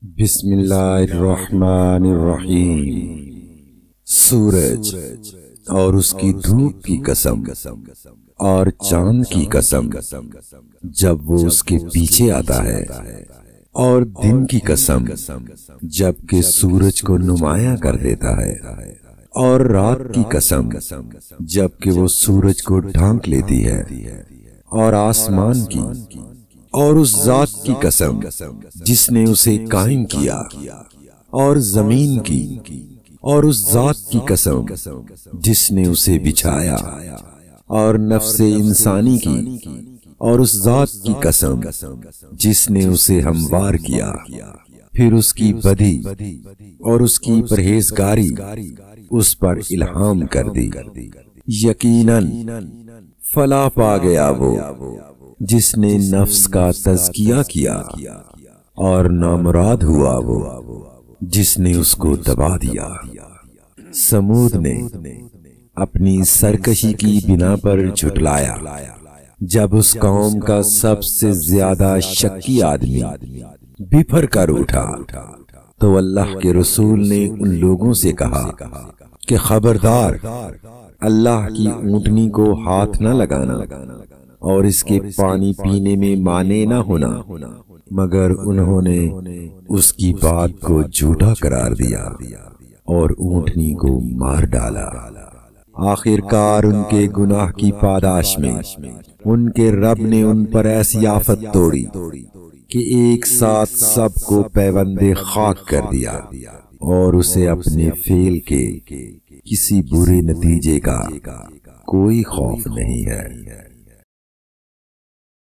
बिस्मिल्लाहिर्रहमानिर्रहीम। सूरज और उसकी धूप की कसम और चांद की कसम जब वो उसके पीछे आता है, और दिन की कसम जबकि सूरज को नुमाया कर देता है, और रात की कसम जबकि वो सूरज को ढांक लेती है, और आसमान की और उस जात की कसम जिसने उसे कायम किया, और जमीन की और उस जात की कसम जिसने उसे बिछाया, और नफ्से इंसानी की और उस जात की कसम जिसने उसे हमवार किया, फिर उसकी बदी और उसकी परहेजगारी उस पर इल्हाम कर दी। यकीनन फलाह पा गया वो जिसने नफ्स का तज़किया किया, और नामुराद हुआ वो जिसने उसको दबा दिया। समूद ने अपनी सरकशी की बिना पर झुटलाया जब उस कौम का सबसे ज्यादा शक्की आदमी बिफर कर उठा, तो अल्लाह के रसूल ने उन लोगों से कहा कि खबरदार, अल्लाह की ऊंटनी को हाथ न लगाना और इसके पानी पीने में माने न होना। मगर उन्होंने उसकी बात को झूठा करार दिया और ऊंटनी को मार डाला। आखिरकार उनके गुनाह की पादाश में उनके रब ने उन पर ऐसी आफत तोड़ी कि एक साथ सबको पैबंदे खाक कर दिया, और उसे अपने फेल के किसी बुरे नतीजे का कोई खौफ नहीं है।